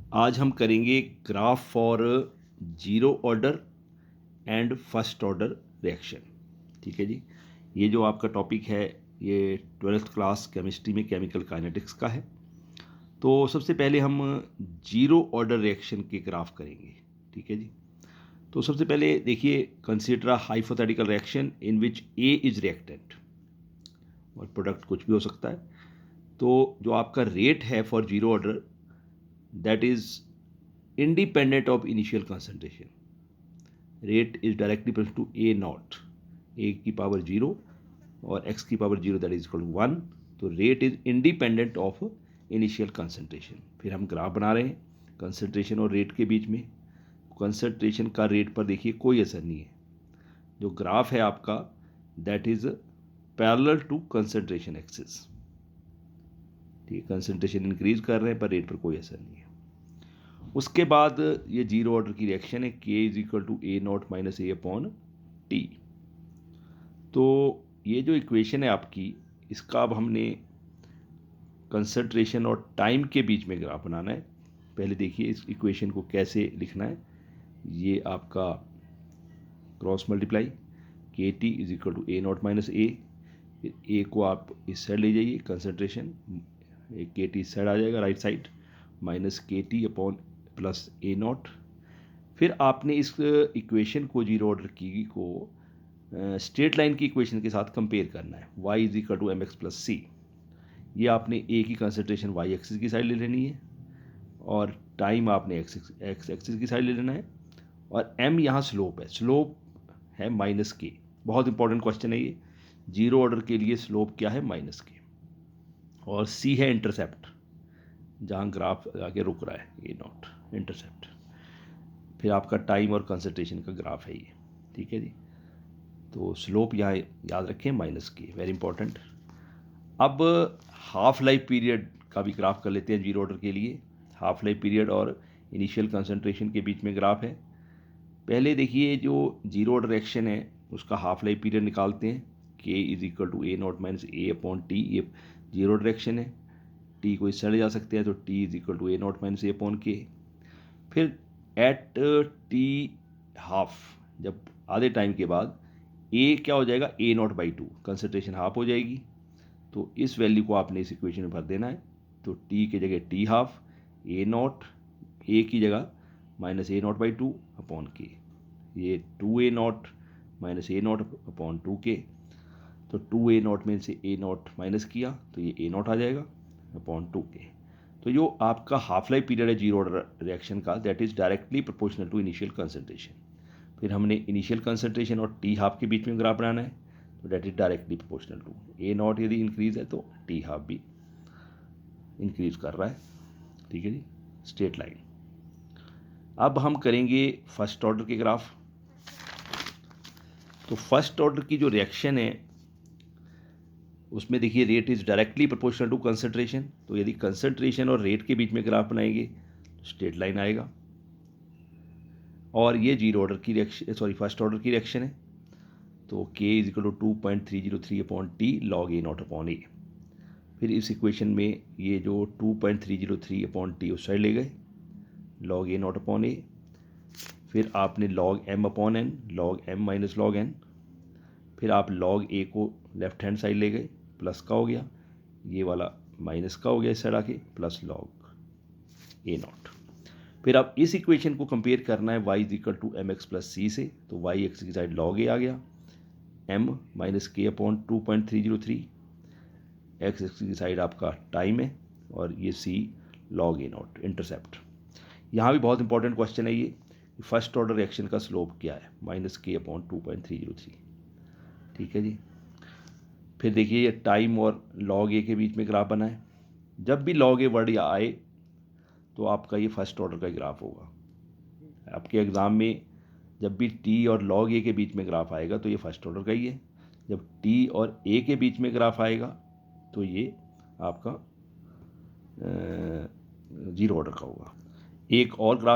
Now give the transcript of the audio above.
आज हम करेंगे graph for zero order and first order reaction. ठीक है जी, ये जो आपका टॉपिक है ये 12th क्लास केमिस्ट्री में केमिकल काइनेटिक्स का है। तो सबसे पहले हम जीरो ऑर्डर रिएक्शन के ग्राफ करेंगे। ठीक है जी, तो सबसे पहले देखिए, consider a hypothetical reaction in which A is reactant और प्रोडक्ट कुछ भी हो सकता है। तो जो आपका रेट है for zero order, that is independent of initial concentration. Rate is directly proportional to a naught, a की पावर जीरो और x की power zero that is equal to one. तो rate is independent of initial concentration. फिर हम graph बना रहे हैं concentration और रेट के बीच में। कंसंट्रेशन का रेट पर देखिए कोई असर नहीं है। जो ग्राफ है आपका that is parallel to concentration axis. ठीक है, कंसंट्रेशन इंक्रीज कर रहे हैं पर रेट पर कोई असर नहीं है। उसके बाद ये जीरो ऑर्डर की रिएक्शन है, K is equal to A naught minus A upon T. तो ये जो इक्वेशन है आपकी, इसका अब हमने कंसंट्रेशन और टाइम के बीच में ग्राफ बनाना है। पहले देखिए इस इक्वेशन को कैसे लिखना है। ये आपका क्रॉस मल्टीप्लाई के T is equal to A naught minus A. फिर ए को आप इस साइड ले जाइए, कंसंट्रेशन के टी इस साइड आ जाएगा राइट साइड, माइनस के T upon plus A not. फिर आपने इस इक्वेशन को जीरो ऑर्डर की को स्ट्रेट लाइन की इक्वेशन के साथ कंपेयर करना है, y is equal to M X plus C. ये आपने ए की कंसंट्रेशन y एक्सिस की साइड ले लेनी है और टाइम आपने एक्स एक्सिस की साइड ले लेना है। और m यहाँ स्लोप है, स्लोप है माइनस के। बहुत इंपॉर्टेंट क्वेश्चन है ये, जीरो ऑर्डर के लिए स्लोप क्या है, माइनस के। और c है इंटरसेप्ट, जहाँ ग्राफ आगे रुक रहा है, ए नॉट इंटरसेप्ट। फिर आपका टाइम और कंसंट्रेशन का ग्राफ है ये। ठीक है जी, तो स्लोप यहाँ याद रखें माइनस की, वेरी इंपॉर्टेंट। अब हाफ लाइफ पीरियड का भी ग्राफ कर लेते हैं जीरो ऑर्डर के लिए। हाफ लाइफ पीरियड और इनिशियल कंसंट्रेशन के बीच में ग्राफ है। पहले देखिए जो जीरो ऑर्डर रिएक्शन है उसका हाफ लाइफ पीरियड निकालते हैं, K is equal to A naught minus A upon T. ये जीरो ऑर्डर रिएक्शन है, टी को इस साइड जा सकते हैं, तो T is equal to A naught minus A upon K. फिर एट टी हाफ, जब आधे टाइम के बाद ए क्या हो जाएगा, A naught by two, concentration half हो जाएगी। तो इस वैल्यू को आपने इस इक्वेशन में भर देना है। तो टी की जगह T half, A naught, A की जगह minus A naught by two upon K. ये two A naught minus A naught upon two K. तो टू ए नॉट में से ए नॉट माइनस किया तो ये ए नॉट आ जाएगा अपॉन टू के। तो जो आपका हाफ लाइफ पीरियड है जीरो ऑर्डर रिएक्शन का, that is directly proportional to initial concentration. फिर हमने इनिशियल कंसंट्रेशन और टी हाफ के बीच में ग्राफ बनाना है, तो that is directly proportional to A naught. यदि इंक्रीज है तो टी हाफ भी इंक्रीज कर रहा है। ठीक है जी, स्ट्रेट लाइन। अब हम करेंगे फर्स्ट ऑर्डर के ग्राफ। तो फर्स्ट ऑर्डर की जो रिएक्शन है उसमें देखिए rate is directly proportional to concentration. तो यदि कंसंट्रेशन और रेट के बीच में ग्राफ बनाएंगे तो स्ट्रेट लाइन आएगा। और ये जीरो ऑर्डर की रिएक्शन, सॉरी फर्स्ट ऑर्डर की रिएक्शन है। तो K is equal to 2.303 upon T log A naught upon A. फिर इस इक्वेशन में ये जो 2.303 अपॉन टी उस साइड ले गए, log A naught upon A. फिर आपने log M upon N, log M minus log N. फिर आप लॉग ए को लेफ्ट हैंड साइड ले गए, प्लस का हो गया, ये वाला माइनस का हो गया इस साइड आके, प्लस लॉग ए नॉट। फिर अब इस इक्वेशन को कंपेयर करना है y is equal to M X plus C से। तो y एक्स की साइड लॉग ए आ गया, m minus K upon 2.303, X X की साइड आपका टाइम है और ये c log A naught intercept. यहाँ भी बहुत इंपॉर्टेंट क्वेश्चन है ये, फर्स्ट ऑर्डर रिएक्शन का स्लोप क्या है, माइनस के अपॉन 2.303। ठीक है जी। फिर देखिए ये टाइम और लॉग ए के बीच में ग्राफ बना है। जब भी लॉग ए वर्ड आए तो आपका ये फर्स्ट ऑर्डर का ग्राफ होगा। आपके एग्ज़ाम में जब भी टी और लॉग ए के बीच में ग्राफ आएगा तो ये फर्स्ट ऑर्डर का ही है। जब टी और ए के बीच में ग्राफ आएगा तो ये आपका जीरो ऑर्डर का होगा। एक और ग्राफ